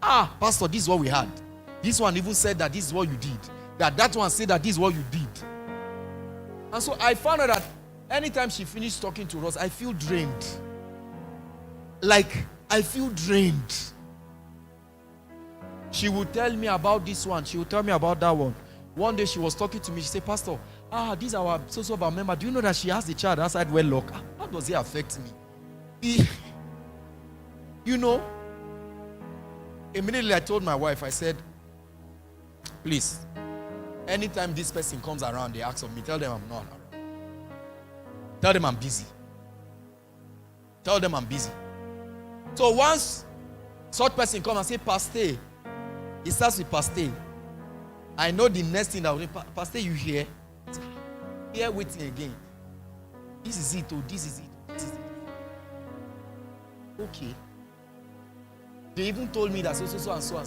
Pastor, this is what we had. This one even said that this is what you did. That one said that this is what you did. And so I found out that anytime she finished talking to us, I feel drained. Like, I feel drained. She would tell me about this one. She would tell me about that one. One day she was talking to me. She said, Pastor, this is our so of our member. Do you know that she has the child outside wedlock? How does it affect me? You know, immediately I told my wife, I said, please, anytime this person comes around, they ask of me, tell them I'm not around. Tell them I'm busy. Tell them I'm busy. So once such person comes and say, Pastor, it starts with Pastor. I know the next thing that will be, Pastor, you here? Here waiting again. This is it, oh, this is it, this is it. Okay. They even told me that so and so.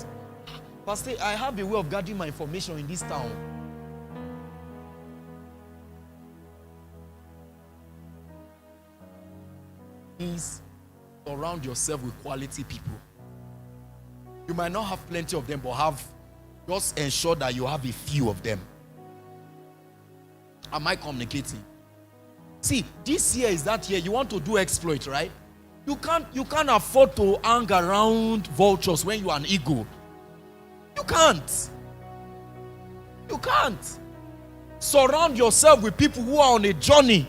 Pastor, I have a way of gathering my information in this town. Please surround yourself with quality people. You might not have plenty of them, but just ensure that you have a few of them. Am I communicating? See, this year is that year. You want to do exploit, right? You can't afford to hang around vultures when you are an eagle. You can't. You can't. Surround yourself with people who are on a journey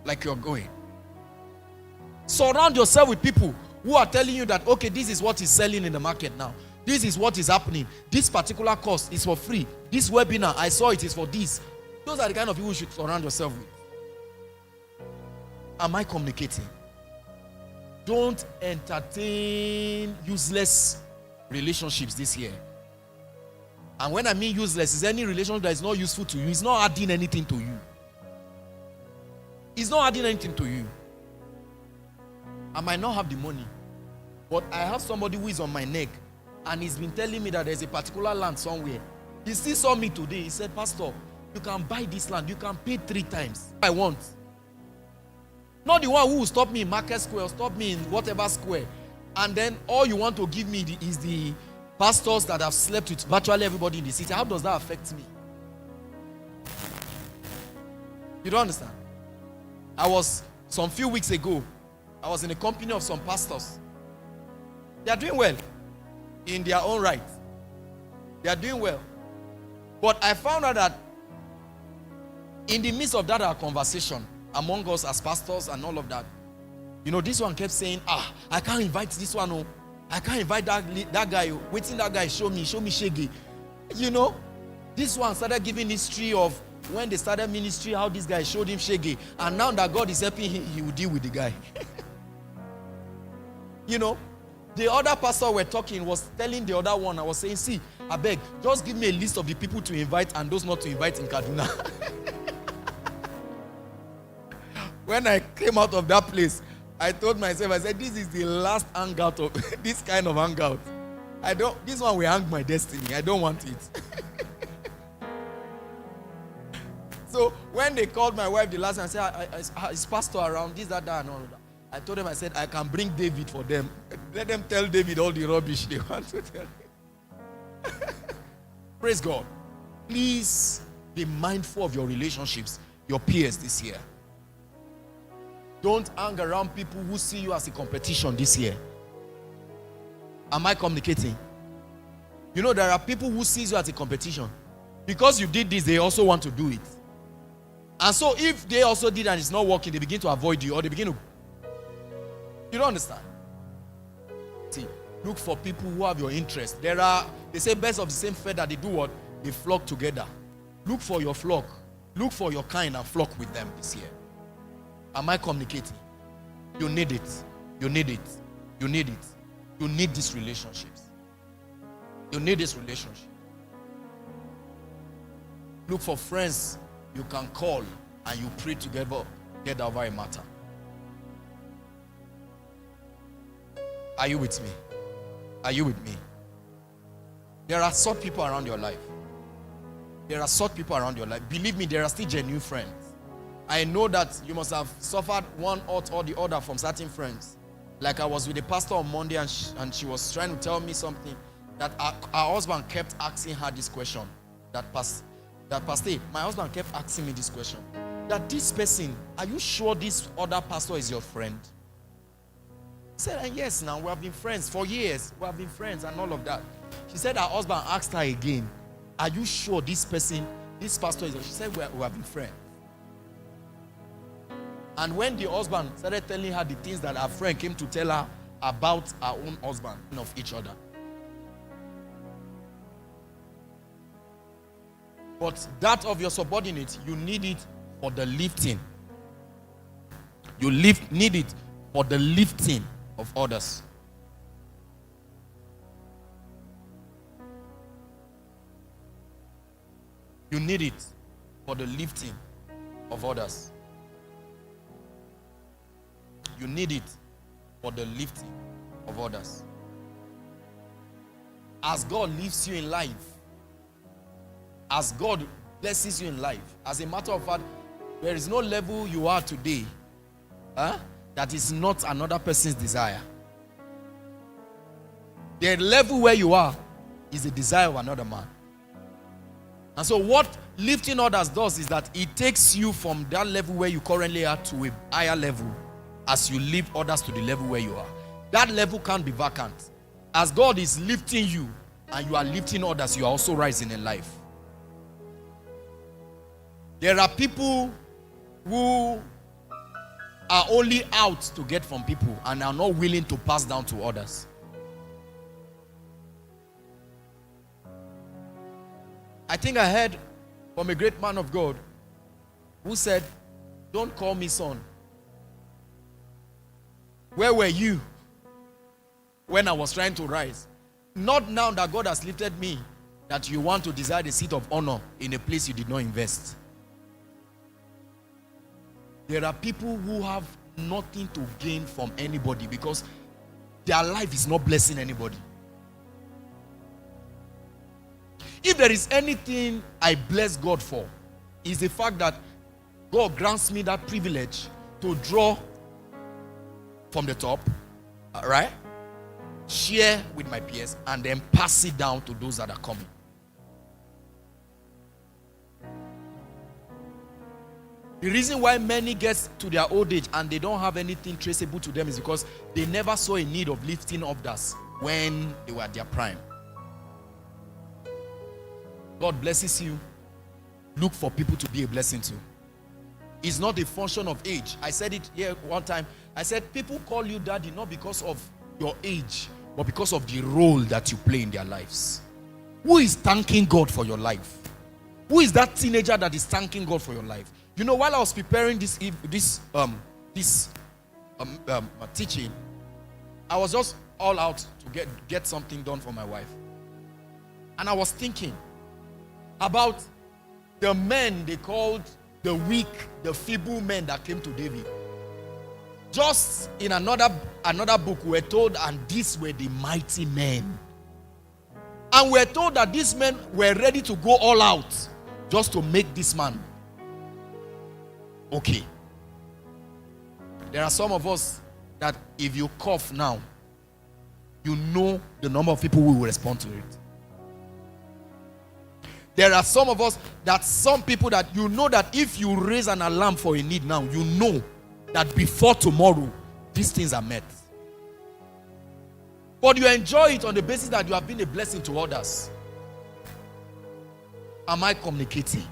like you're going. Surround yourself with people who are telling you that, okay, this is what is selling in the market now. This is what is happening. This particular course is for free. This webinar, I saw it is for this. Those are the kind of people you should surround yourself with. Am I communicating? Don't entertain useless relationships this year. And when I mean useless, is any relationship that is not useful to you. It's not adding anything to you. It's not adding anything to you. I might not have the money, but I have somebody who is on my neck, and he's been telling me that there's a particular land somewhere. He still saw me today. He said, Pastor, you can buy this land. You can pay 3 times. I want. Not the one who will stop me in Market Square or stop me in whatever square. And then all you want to give me is the pastors that have slept with virtually everybody in the city. How does that affect me? You don't understand? Some few weeks ago, I was in a company of some pastors. They are doing well in their own right. They are doing well. But I found out that in the midst of that our conversation among us as pastors and all of that, you know, this one kept saying, I can't invite this one. Oh. I can't invite that guy. Waiting that guy show me shaggy. You know, this one started giving history of when they started ministry, how this guy showed him shaggy. And now that God is helping him, he will deal with the guy. You know, the other pastor we're talking was telling the other one, I was saying, see, I beg, just give me a list of the people to invite and those not to invite in Kaduna. When I came out of that place, I told myself, I said, this is the last hangout of this kind of hangout. This one will hang my destiny. I don't want it. So when they called my wife the last time, I said, is pastor around, this, that, and all of that. I told them, I said, I can bring David for them. Let them tell David all the rubbish they want to tell him. Praise God. Please be mindful of your relationships, your peers this year. Don't hang around people who see you as a competition this year. Am I communicating? You know, there are people who see you as a competition. Because you did this, they also want to do it. And so if they also did and it's not working, they begin to avoid you or they begin to... You don't understand? See, look for people who have your interest. They say birds of the same feather, they do what? They flock together. Look for your flock. Look for your kind and flock with them this year. Am I communicating? You need it. You need it. You need it. You need these relationships. You need this relationship. Look for friends you can call and you pray together over a matter. Are you with me? Are you with me? There are such people around your life. There are such people around your life. Believe me, there are still genuine friends. I know that you must have suffered one or the other from certain friends. Like I was with a pastor on Monday and she was trying to tell me something. that our husband kept asking her this question. That pastor, my husband kept asking me this question. That this person, are you sure this other pastor is your friend? I said, yes, now we have been friends for years. We have been friends and all of that. She said her husband asked her again, are you sure this person, this pastor is yours? She said, we have been friends. And when the husband started telling her the things that her friend came to tell her about her own husband and of each other. But that of your subordinate, you need it for the lifting. You need it for the lifting of others. You need it for the lifting of others. You need it for the lifting of others. As God lifts you in life, as God blesses you in life, as a matter of fact, there is no level you are today that is not another person's desire. The level where you are is the desire of another man. And so what lifting others does is that it takes you from that level where you currently are to a higher level as you lift others to the level where you are. That level can't be vacant. As God is lifting you and you are lifting others, you are also rising in life. There are people who are only out to get from people and are not willing to pass down to others. I think I heard from a great man of God who said, don't call me son. Where were you when I was trying to rise? Not now that God has lifted me, that you want to desire the seat of honor in a place you did not invest. There are people who have nothing to gain from anybody because their life is not blessing anybody. If there is anything I bless God for, is the fact that God grants me that privilege to draw from the top, right? Share with my peers, and then pass it down to those that are coming. The reason why many get to their old age and they don't have anything traceable to them is because they never saw a need of lifting others when they were at their prime. God blesses you. Look for people to be a blessing to. It's not a function of age. I said it here one time. I said people call you daddy not because of your age, but because of the role that you play in their lives. Who is thanking God for your life? Who is that teenager that is thanking God for your life? You know, while I was preparing this teaching, I was just all out to get something done for my wife. And I was thinking about the men they called the weak, the feeble men that came to David. Just in another book, we're told, and these were the mighty men. And we're told that these men were ready to go all out just to make this man okay. There are some of us that if you cough now, you know the number of people who will respond to it. There are some of us that some people that you know that if you raise an alarm for a need now, you know that before tomorrow, these things are met. But you enjoy it on the basis that you have been a blessing to others. Am I communicating?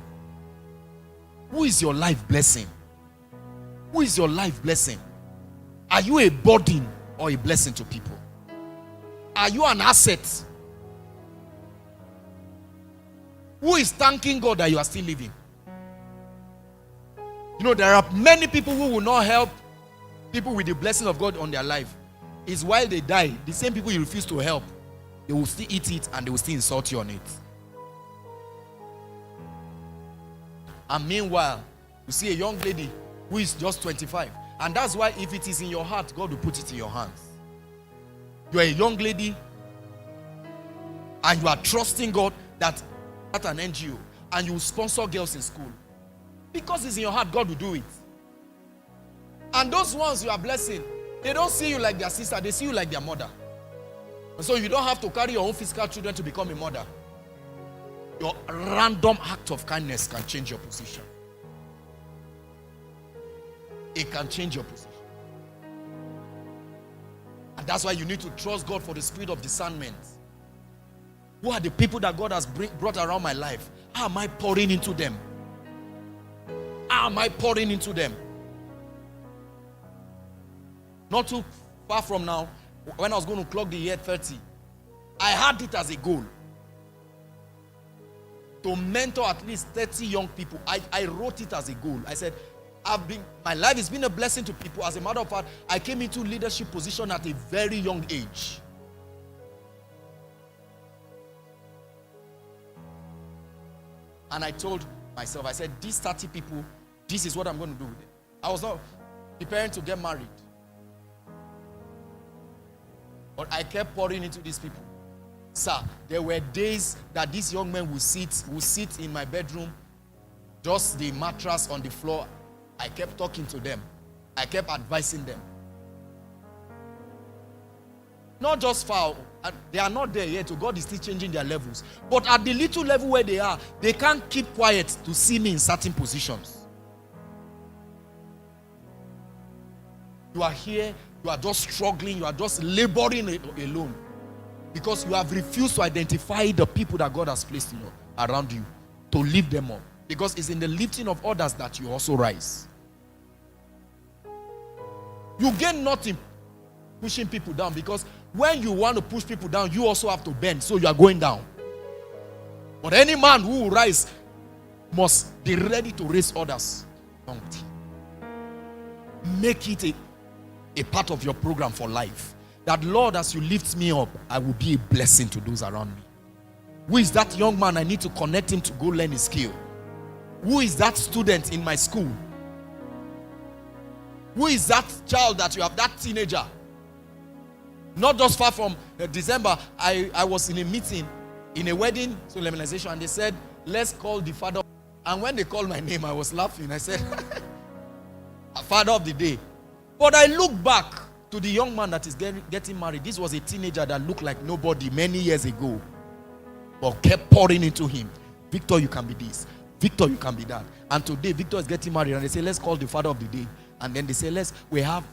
Who is your life blessing? Who is your life blessing? Are you a burden or a blessing to people? Are you an asset? Who is thanking God that you are still living? You know, there are many people who will not help people with the blessing of God on their life. It's while they die, the same people you refuse to help, they will still eat it and they will still insult you on it. And meanwhile, you see a young lady who is just 25. And that's why if it is in your heart, God will put it in your hands. You are a young lady and you are trusting God that at an NGO and you will sponsor girls in school. Because it's in your heart, God will do it. And those ones you are blessing, they don't see you like their sister, they see you like their mother. So you don't have to carry your own physical children to become a mother. Your random act of kindness can change your position. It can change your position. And that's why you need to trust God for the spirit of discernment. Who are the people that God has brought around my life? How am I pouring into them? How am I pouring into them? Not too far from now, when I was going to clock the year 30, I had it as a goal to mentor at least 30 young people. I wrote it as a goal. I said, my life has been a blessing to people. As a matter of fact, I came into leadership position at a very young age. And I told myself, I said, these 30 people, this is what I'm going to do with them. I was not preparing to get married. But I kept pouring into these people. Sir, there were days that these young men would sit in my bedroom, just the mattress on the floor. I kept talking to them. I kept advising them. Not just far, they are not there yet, so God is still changing their levels. But at the little level where they are, they can't keep quiet to see me in certain positions. You are here, you are just struggling, you are just laboring alone. Because you have refused to identify the people that God has placed around you, to lift them up. Because it's in the lifting of others that you also rise. You gain nothing pushing people down, because when you want to push people down, you also have to bend, so you are going down. But any man who will rise must be ready to raise others. Make it a part of your program for life. That, Lord, as you lift me up, I will be a blessing to those around me. Who is that young man? I need to connect him to go learn his skill. Who is that student in my school? Who is that child that you have, that teenager? Not just far from December, I was in a meeting, in a wedding solemnization, and they said, let's call the father. And when they called my name, I was laughing. I said, father of the day. But I look back to the young man that is getting married. This was a teenager that looked like nobody many years ago, but kept pouring into him. Victor, you can be this. Victor, you can be that. And today, Victor is getting married, and they say, let's call the father of the day. And then they say, we have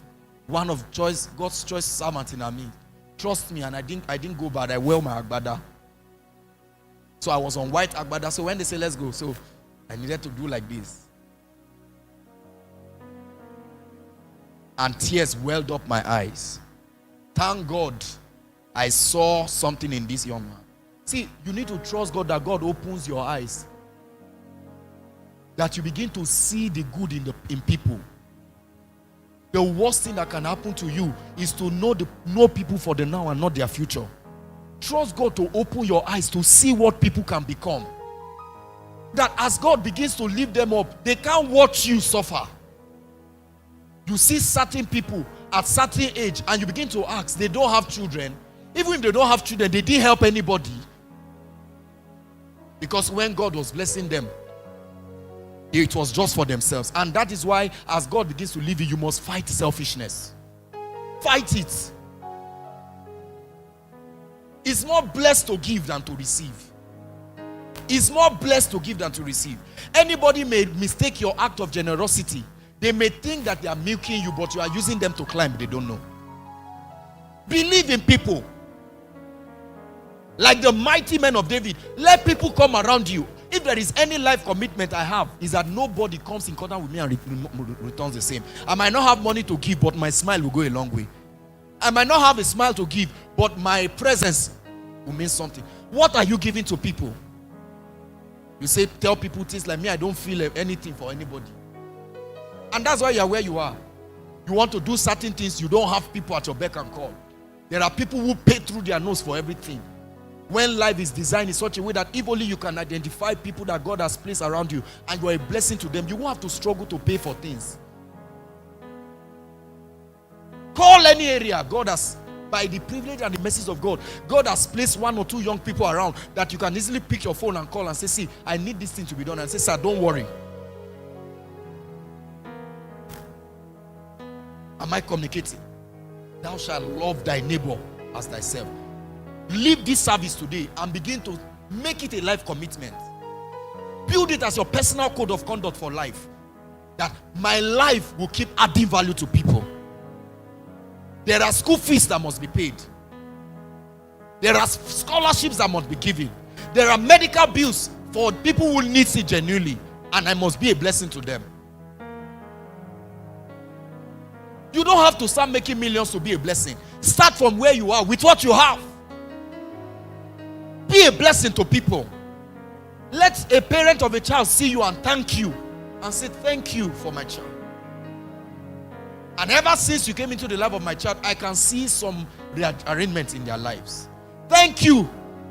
one of God's choice servants in our midst. Trust me, and I didn't go bad. I wear my agbada. So I was on white agbada. So when they say, let's go, so I needed to do like this. And tears welled up my eyes. Thank God I saw something in this young man. See, you need to trust God, that God opens your eyes, that you begin to see the good in people. The worst thing that can happen to you is to know people for the now and not their future. Trust God to open your eyes to see what people can become. That as God begins to lift them up, they can't watch you suffer. You see certain people at certain age, and you begin to ask, they don't have children. Even if they don't have children, they didn't help anybody. Because when God was blessing them, it was just for themselves. And that is why, as God begins to leave you, you must fight selfishness. Fight it. It's more blessed to give than to receive. It's more blessed to give than to receive. Anybody may mistake your act of generosity. They may think that they are milking you, but you are using them to climb. They don't know. Believe in people. Like the mighty men of David. Let people come around you. If there is any life commitment I have, is that nobody comes in contact with me and returns the same. I might not have money to give, but my smile will go a long way. I might not have a smile to give, but my presence will mean something. What are you giving to people? You say, tell people things like, me, I don't feel anything for anybody. And that's why you are where you are. You want to do certain things, you don't have people at your beck and call. There are people who pay through their nose for everything. When life is designed in such a way that if only you can identify people that God has placed around you and you are a blessing to them, you won't have to struggle to pay for things. Call any area. God has, by the privilege and the mercies of God, God has placed one or two young people around that you can easily pick your phone and call and say, see, I need this thing to be done. And say, sir, don't worry. Am I communicating? Thou shalt love thy neighbor as thyself. leave this service today and begin to make it a life commitment. Build it as your personal code of conduct for life. That my life will keep adding value to people. There are school fees that must be paid. There are scholarships that must be given. There are medical bills for people who need it genuinely, and I must be a blessing to them. You don't have to start making millions to be a blessing. Start from where you are with what you have. Be a blessing to people. Let a parent of a child see you and thank you and say, thank you for my child. And ever since you came into the life of my child, I can see some rearrangement in their lives. Thank you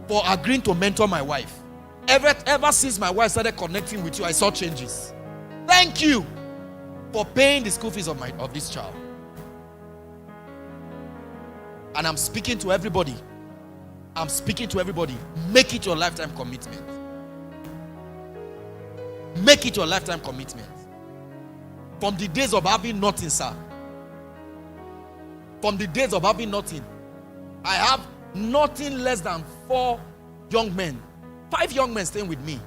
for agreeing to mentor my wife. Ever since my wife started connecting with you, I saw changes. Thank you for paying the school fees of this child. And I'm speaking to everybody. I'm speaking to everybody. Make it your lifetime commitment. Make it your lifetime commitment. From the days of having nothing, sir. From the days of having nothing, I have nothing less than 4 young men. 5 young men staying with me.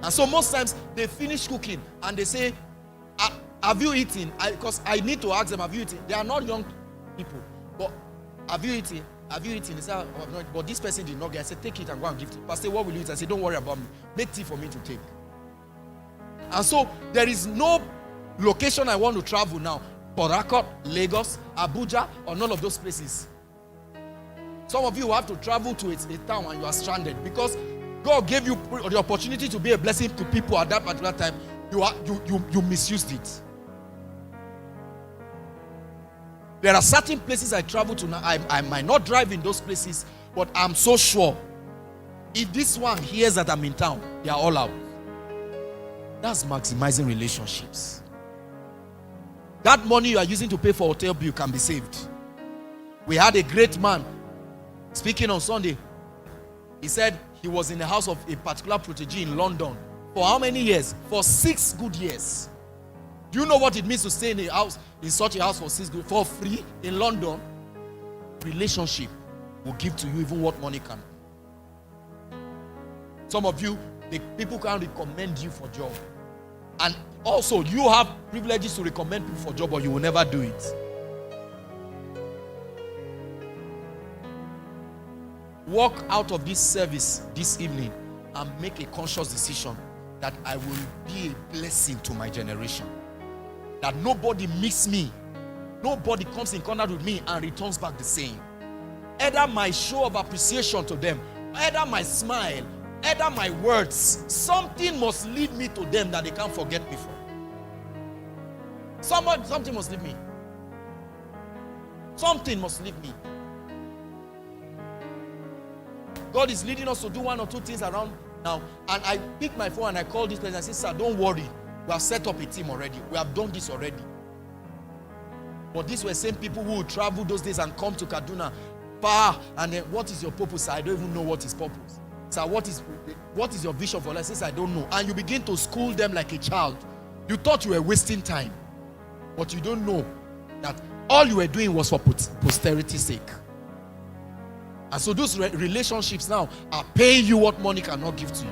And so most times they finish cooking and they say, have you eaten? Because I need to ask them, have you eaten? They are not young people. But have you eaten? Have you eaten? They say, oh, I've not. But this person did not get. I said, take it and go and give it. Pastor, what will you eat? I said, don't worry about me. Make tea for me to take. And so there is no location I want to travel now. Port Harcourt, Lagos, Abuja, or none of those places. Some of you have to travel to a town and you are stranded because God gave you the opportunity to be a blessing to people at that particular time. You misused it. There are certain places I travel to now. I might not drive in those places, but I'm so sure if this one hears that I'm in town, they are all out. That's maximizing relationships. That money you are using to pay for hotel bill can be saved. We had a great man speaking on Sunday. He said he was in the house of a particular protege in London for how many years? For 6 good years. Do you know what it means to stay in a house, in such a house for 6 good for free in London? Relationship will give to you even what money can. Some of you, the people can recommend you for job. And also, you have privileges to recommend people for job, but you will never do it. Walk out of this service this evening and make a conscious decision that I will be a blessing to my generation. That nobody meets me, nobody comes in contact with me and returns back the same. Either my show of appreciation to them, either my smile, either my words, something must lead me to them that they can't forget me from. Something must lead me. Something must lead me. God is leading us to do 1 or 2 things around now. And I pick my phone and I call this person and I say, sir, don't worry. We have set up a team already. We have done this already. But these were same people who would travel those days and come to Kaduna far. And then, what is your purpose? Sir, I don't even know what is purpose. Sir, what is your vision for life? Says, I don't know. And you begin to school them like a child. You thought you were wasting time. But you don't know that all you were doing was for posterity's sake. And so those relationships now are paying you what money cannot give to you.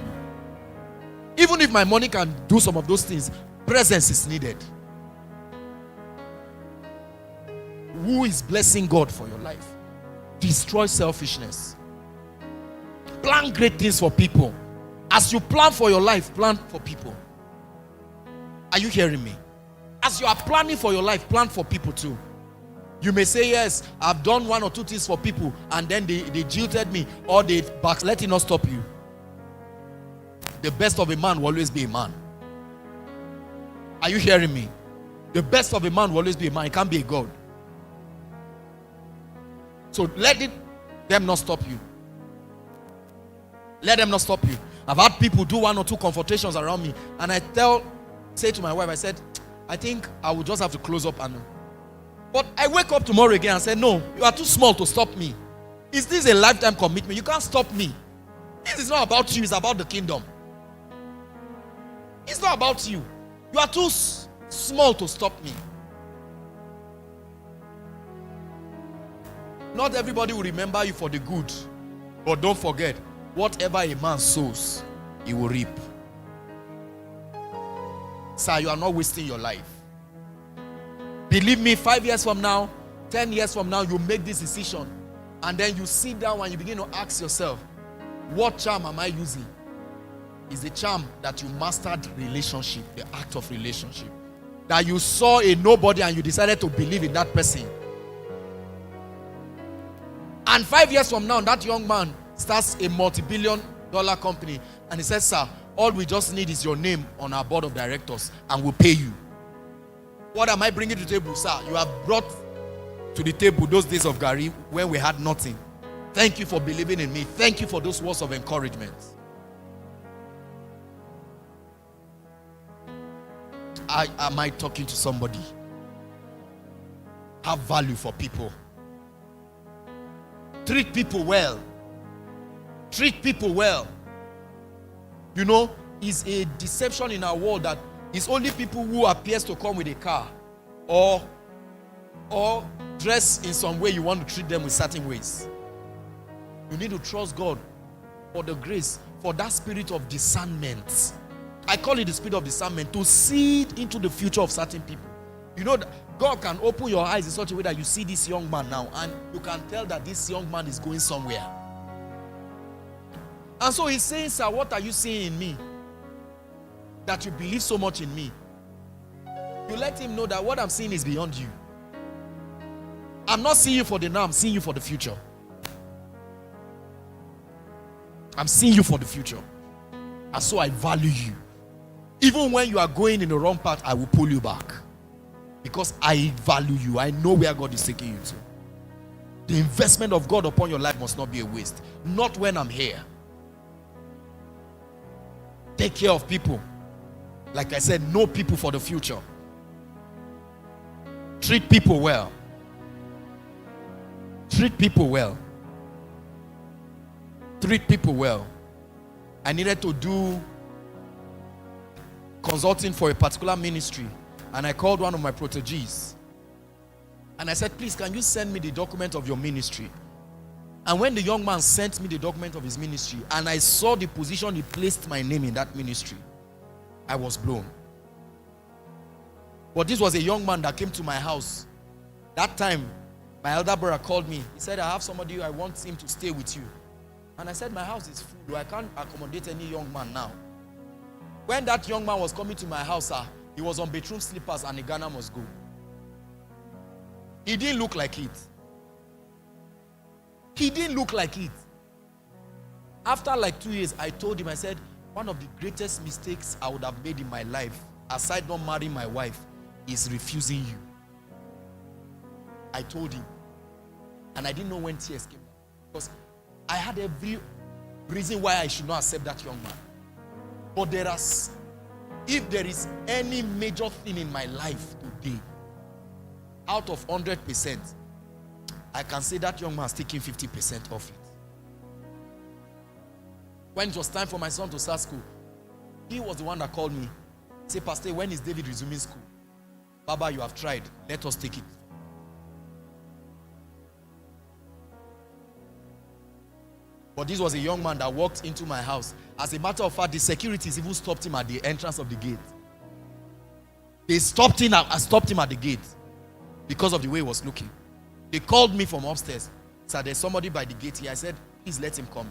Even if my money can do some of those things, presence is needed. Who is blessing God for your life? Destroy selfishness. Plan great things for people. As you plan for your life, plan for people. Are you hearing me? As you are planning for your life, plan for people too. You may say, yes, I've done 1 or 2 things for people, and then they jilted me, or they backslid. Let it not stop you. The best of a man will always be a man. Are you hearing me? The best of a man will always be a man. It can't be a God. So let them not stop you. Let them not stop you. I've had people do 1 or 2 confrontations around me, and I say to my wife, I said, I think I will just have to close up. But I wake up tomorrow again and say, no, you are too small to stop me. Is this a lifetime commitment? You can't stop me. This is not about you, it's about the kingdom. It's not about you. You are too small to stop me. Not everybody will remember you for the good. But don't forget, whatever a man sows, he will reap. Sir, you are not wasting your life. Believe me, 5 years from now, 10 years from now, you make this decision. And then you sit down and you begin to ask yourself, what charm am I using? Is the charm that you mastered relationship, the act of relationship. That you saw a nobody and you decided to believe in that person. And 5 years from now, that young man starts a multi-billion-dollar company and he says, sir, all we just need is your name on our board of directors and we'll pay you. What am I bringing to the table, sir? You have brought to the table those days of Gary when we had nothing. Thank you for believing in me. Thank you for those words of encouragement. Am I talking to somebody? Have value for people. Treat people well. Treat people well. You know, it's a deception in our world that it's only people who appears to come with a car or dress in some way you want to treat them with certain ways. You need to trust God for the grace, for that spirit of discernment. I call it the spirit of discernment, to see into the future of certain people. You know, God can open your eyes in such a way that you see this young man now and you can tell that this young man is going somewhere. And so he's saying, sir, what are you seeing in me? That you believe so much in me. You let him know that what I'm seeing is beyond you. I'm not seeing you for the now, I'm seeing you for the future. I'm seeing you for the future. And so I value you. Even when you are going in the wrong path, I will pull you back. Because I value you. I know where God is taking you to. The investment of God upon your life must not be a waste. Not when I'm here. Take care of people. Like I said, know people for the future. Treat people well. Treat people well. Treat people well. I needed to do consulting for a particular ministry. And I called one of my proteges. And I said, please, can you send me the document of your ministry? And when the young man sent me the document of his ministry, and I saw the position he placed my name in that ministry, I was blown. But this was a young man that came to my house. That time, my elder brother called me. He said, I have somebody, I want him to stay with you. And I said, my house is full. I can't accommodate any young man now. When that young man was coming to my house, he was on bedroom slippers and the Ghana must go. He didn't look like it. He didn't look like it. After like 2 years, I told him, I said, one of the greatest mistakes I would have made in my life, aside not marrying my wife, is refusing you. I told him. And I didn't know when tears came. Because I had every reason why I should not accept that young man. But if there is any major thing in my life today, out of 100%, I can say that young man is taking 50% of it. When it was time for my son to start school, he was the one that called me. Say, Pastor, when is David resuming school? Baba, you have tried. Let us take it. But this was a young man that walked into my house. As a matter of fact, the securities even stopped him at the entrance of the gate. They stopped him at the gate because of the way he was looking. They called me from upstairs. Said, there's somebody by the gate here. I said, please let him come.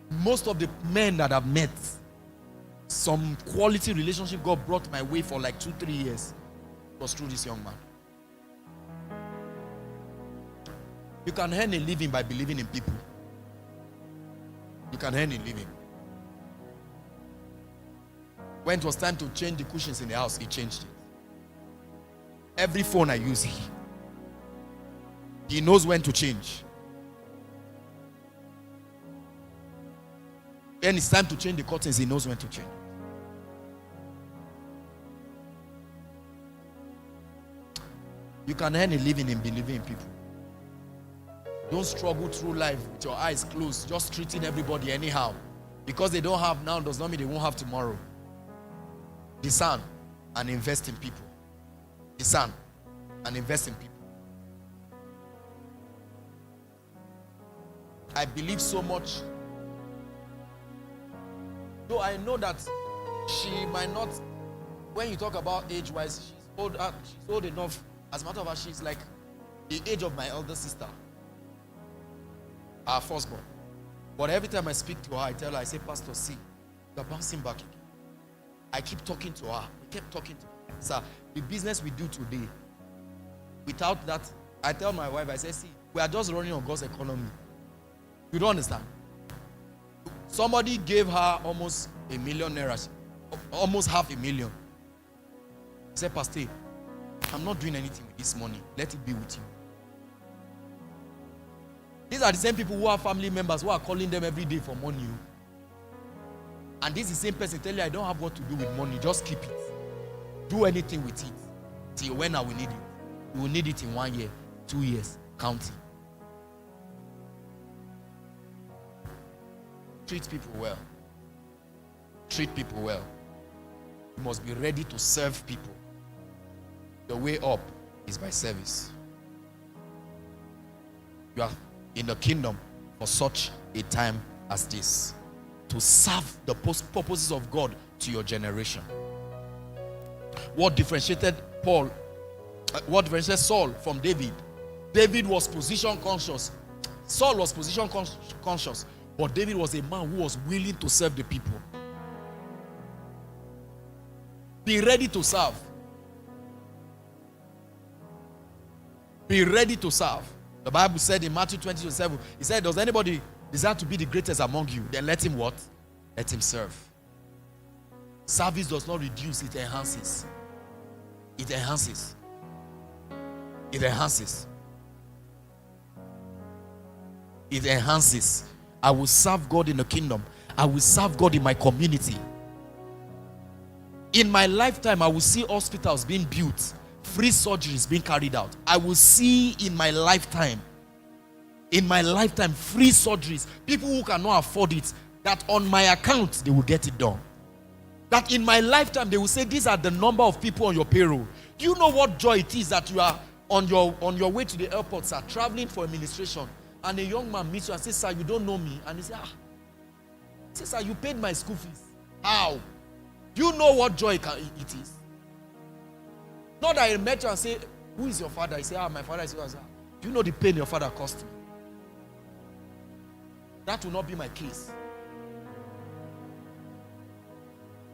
Most of the men that I've met, some quality relationship God brought my way for like 2-3 years was through this young man. You can earn a living by believing in people. You can earn a living. When it was time to change the cushions in the house, he changed it. Every phone I use, he knows when to change. When it's time to change the curtains, he knows when to change. You can earn a living in believing in people. Don't struggle through life with your eyes closed, just treating everybody anyhow. Because they don't have now does not mean they won't have tomorrow. Discern and invest in people. Discern and invest in people. I believe so much. Though I know that she might not, when you talk about age-wise, she's old enough. As a matter of fact, she's like the age of my elder sister, our firstborn. But every time I speak to her, I tell her, I say, Pastor, see, you're bouncing back again. I keep talking to her. We kept talking to her. Sir, the business we do today, without that, I tell my wife, I say, see, we are just running on God's economy. You don't understand? Somebody gave her almost $1 million, almost $500,000. I said, Pastor, I'm not doing anything with this money. Let it be with you. These are the same people who have family members who are calling them every day for money. And this is the same person telling you, I don't have what to do with money. Just keep it. Do anything with it. Till when I will need it. You will need it in 1 year, 2 years, counting. Treat people well. Treat people well. You must be ready to serve people. The way up is by service. You are in the kingdom for such a time as this, to serve the purposes of God to your generation. What differentiated Saul from David? David was position conscious. Saul was position conscious. But David was a man who was willing to serve the people. Be ready to serve. Be ready to serve. The Bible said in Matthew 20:27, it said, does anybody desire to be the greatest among you? Then let him what? Let him serve. Service does not reduce, it enhances. It enhances. It enhances. It enhances. I will serve God in the kingdom. I will serve God in my community. In my lifetime, I will see hospitals being built, free surgeries being carried out. I will see in my lifetime, free surgeries. People who cannot afford it, that on my account, they will get it done. That in my lifetime, they will say, these are the number of people on your payroll. Do you know what joy it is that you are on your way to the airport, sir, traveling for administration, and a young man meets you and says, sir, you don't know me. And he says, He says, sir, you paid my school fees. How? Do you know what joy it is? Not that I met you and say, who is your father? He said, my father is yours. Do you know the pain your father cost me? That will not be my case.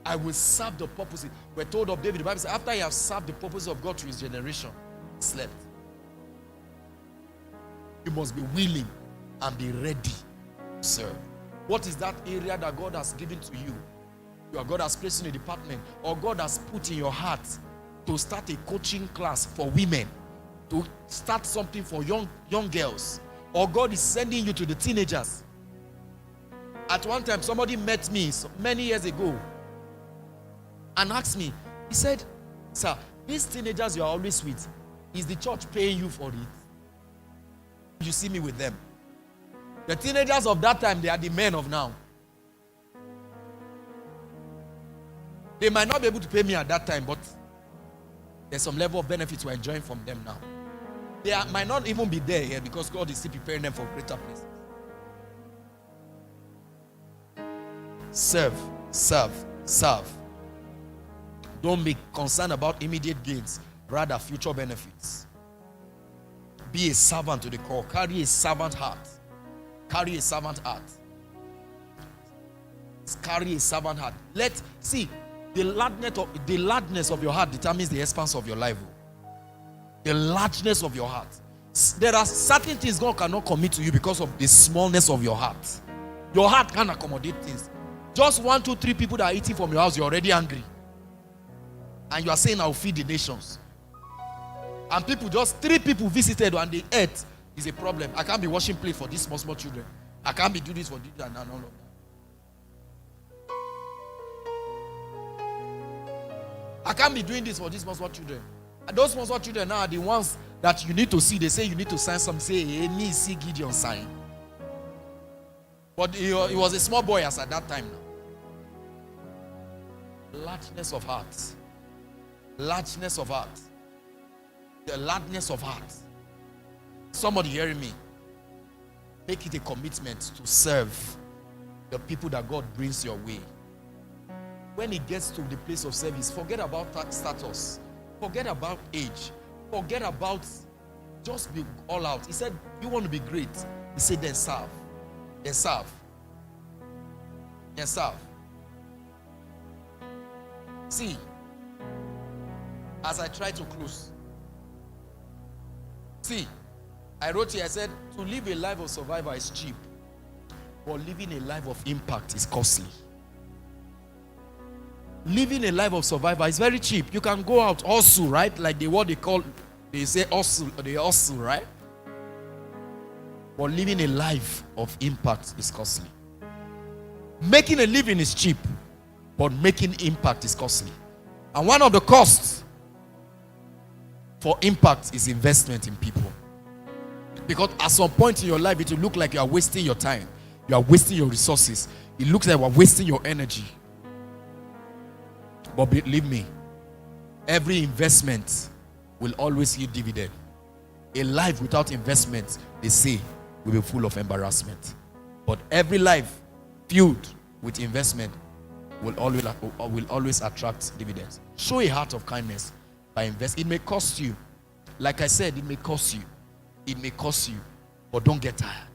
I will serve the purposes. We're told of David, the Bible says, after he has served the purpose of God to his generation, he slept. You must be willing and be ready to serve. What is that area that God has given to you? God has placed in a department, or God has put in your heart to start a coaching class for women, to start something for young girls, or God is sending you to the teenagers. At one time, somebody met me many years ago and asked me, he said, sir, these teenagers you are always with, is the church paying you for it? You see me with them. The teenagers of that time, they are the men of now. They might not be able to pay me at that time, but there's some level of benefits we're enjoying from them now. They might not even be there here because God is still preparing them for greater places. Serve, serve, serve. Don't be concerned about immediate gains, rather future benefits. Be a servant to the core. Carry a servant heart. Carry a servant heart. Carry a servant heart. The largeness of your heart determines the expanse of your life. The largeness of your heart. There are certain things God cannot commit to you because of the smallness of your heart. Your heart can accommodate things. Just 1, 2, 3 people that are eating from your house, you're already angry. And you are saying, I'll feed the nations. And just 3 people visited and they ate is a problem. I can't be washing plate for these small children. I can't be doing this for this and all of that. I can't be doing this for these small children. And those small children now are the ones that you need to see. They say you need to sign something. Say, hey, me see Gideon sign. But he was a small boy as at that time now. Largeness of heart. Largeness of heart. The largeness of heart. Somebody hearing me. Make it a commitment to serve the people that God brings your way. When it gets to the place of service, forget about status. Forget about age. Forget about, just be all out. He said, you want to be great. He said, then serve. Then serve. Then serve. See, as I try to close. See, I wrote here, I said, to live a life of survivor is cheap. But living a life of impact is costly. Living a life of survivor is very cheap. You can go out, hustle, right? Like they say hustle, right? But living a life of impact is costly. Making a living is cheap, but making impact is costly. And one of the costs for impact is investment in people. Because at some point in your life, it will look like you are wasting your time. You are wasting your resources. It looks like you are wasting your energy. But believe me, every investment will always yield dividend. A life without investment, they say, will be full of embarrassment. But every life filled with investment will always attract dividends. Show a heart of kindness by investing. It may cost you. Like I said, it may cost you. It may cost you. But don't get tired.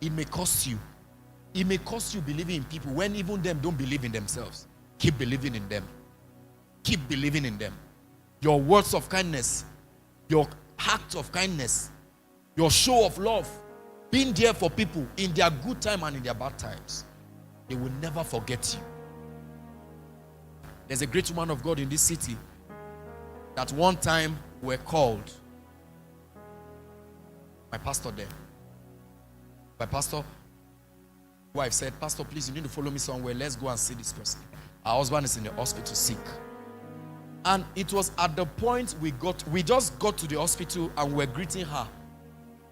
It may cost you. It may cost you believing in people when even them don't believe in themselves. Keep believing in them. Keep believing in them. Your words of kindness, your act of kindness, your show of love, being there for people in their good time and in their bad times, they will never forget you. There's a great woman of God in this city that one time were called. My pastor there. My pastor wife said, Pastor, please, you need to follow me somewhere. Let's go and see this person. Our husband is in the hospital sick. And it was at the point we just got to the hospital and we were greeting her.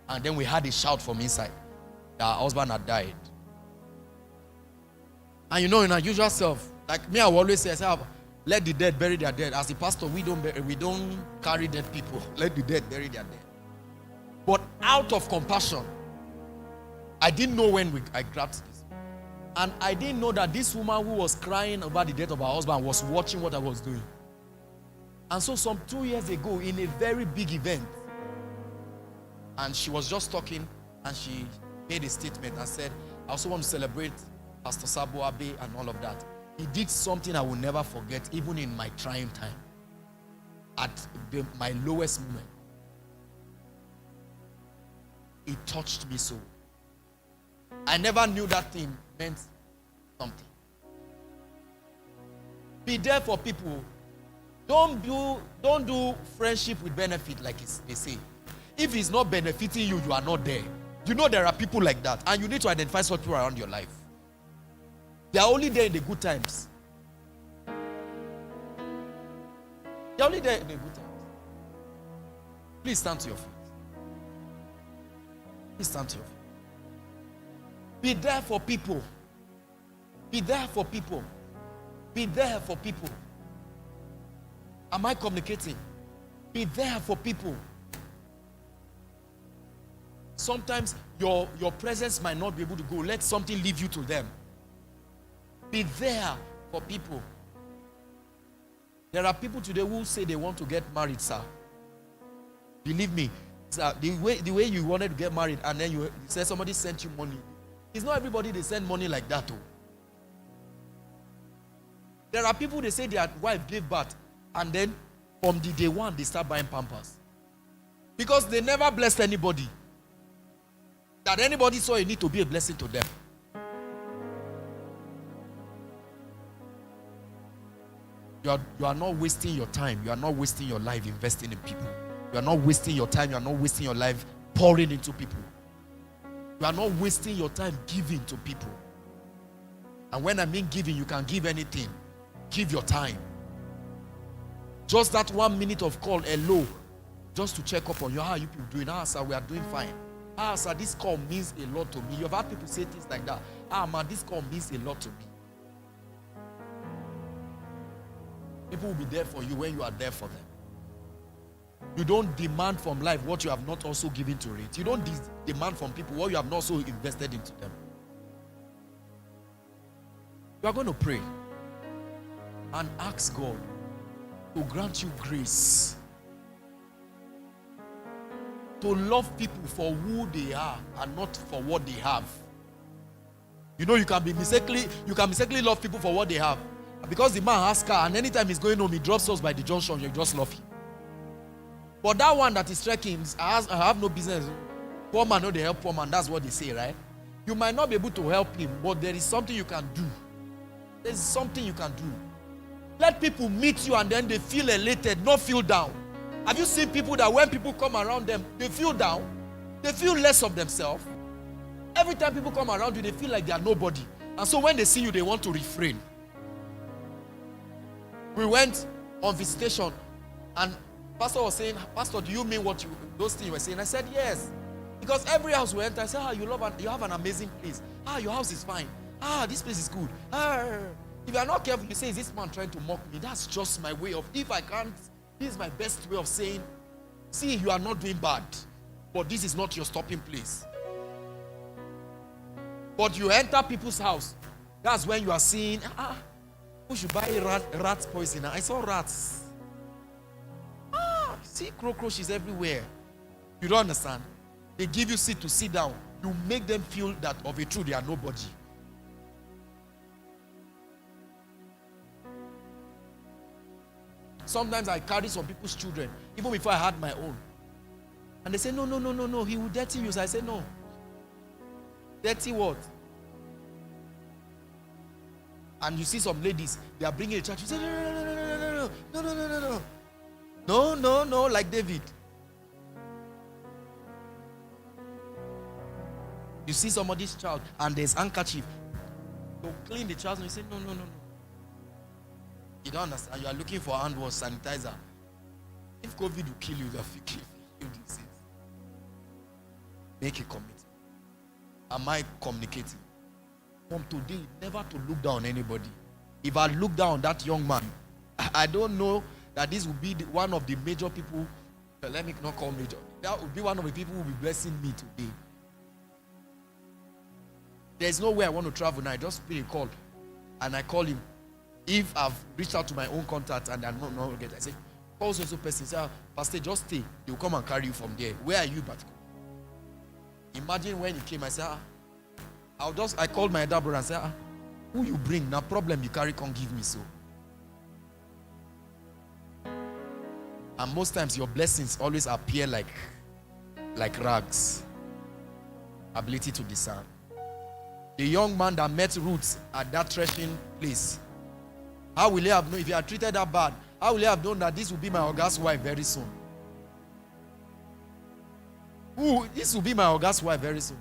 And then we had a shout from inside that our husband had died. And you know, in our usual self, like me, I will always say, let the dead bury their dead. As the pastor, we don't carry dead people. Let the dead bury their dead. But out of compassion, I didn't know when I grabbed this. And I didn't know that this woman who was crying about the death of her husband was watching what I was doing. And so some 2 years ago, in a very big event, and she was just talking, and she made a statement and said, I also want to celebrate Pastor Sabo, Abbey, and all of that. He did something I will never forget, even in my trying time. At my lowest moment. It touched me so. I never knew that thing meant something. Be there for people. Don't do friendship with benefit like they say. If it's not benefiting you, you are not there. You know there are people like that, and you need to identify such people around your life. They are only there in the good times. They are only there in the good times. Please stand to your feet. Please stand to your feet. Be there for people. Be there for people. Be there for people. Am I communicating? Be there for people. Sometimes your presence might not be able to go. Let something leave you to them. Be there for people. There are people today who say they want to get married, sir. Believe me, sir, the way you wanted to get married and then you said somebody sent you money. It's not everybody they send money like that, though. There are people they say their wife gave birth and then from the day one they start buying Pampers. Because they never blessed anybody. That anybody saw a need to be a blessing to them. You are not wasting your time. You are not wasting your life investing in people. You are not wasting your time. You are not wasting your life pouring into people. You are not wasting your time giving to people. And when I mean giving, you can give anything. Give your time. Just that 1 minute of call, hello, just to check up on you. How are you people doing? Sir, we are doing fine. Sir, this call means a lot to me. You've had people say things like that. Man, this call means a lot to me. People will be there for you when you are there for them. You don't demand from life what you have not also given to it. You don't demand from people what you have not also invested into them. You are going to pray and ask God to grant you grace to love people for who they are and not for what they have. You know, you can mistakenly love people for what they have. Because the man has car and anytime he's going home, he drops us by the junction, you just love him. But that one that is trekking, I have no business. Poor man, no, they help poor man. That's what they say, right? You might not be able to help him, but there is something you can do. There's something you can do. Let people meet you and then they feel elated, not feel down. Have you seen people that when people come around them, they feel down? They feel less of themselves. Every time people come around you, they feel like they are nobody. And so when they see you, they want to refrain. We went on visitation and Pastor was saying, Pastor, do you mean those things you were saying? I said, yes. Because every house we enter, I said, you have an amazing place. Your house is fine. This place is good. If you are not careful, you say, is this man trying to mock me? That's just my way of, if I can't, this is my best way of saying, see, you are not doing bad, but this is not your stopping place. But you enter people's house, that's when you are seeing, who should buy rat poison? I saw rats. See cockroaches everywhere. You don't understand. They give you seat to sit down. You make them feel that of a truth they are nobody. Sometimes I carry some people's children, even before I had my own. And they say, no, he will dirty you. So I say, no. Dirty what? And you see some ladies, they are bringing a child. You say, no, like David. You see somebody's child and there's handkerchief. You clean the child and you say, no. You don't understand. You are looking for hand wash, sanitizer. If COVID will kill you, they'll kill you disease. Make a commitment. Am I communicating? From today, never to look down on anybody. If I look down on that young man, I don't know that this will be one of the major people. Let me not call major. That will be one of the people who will be blessing me today. There's no way I want to travel now. I just pay a call. And I call him. If I've reached out to my own contact and I'm not get, I say, call so person. Say, Pastor, just stay. They'll come and carry you from there. Where are you, but imagine when he came, I said, I called my elder brother and said, who you bring? Now problem you carry, can't give me so. And most times your blessings always appear like rags. Ability to discern. The young man that met Ruth at that threshing place, how will he have known, if he had treated her bad, how will he have known that this will be my August wife very soon? This will be my August wife very soon.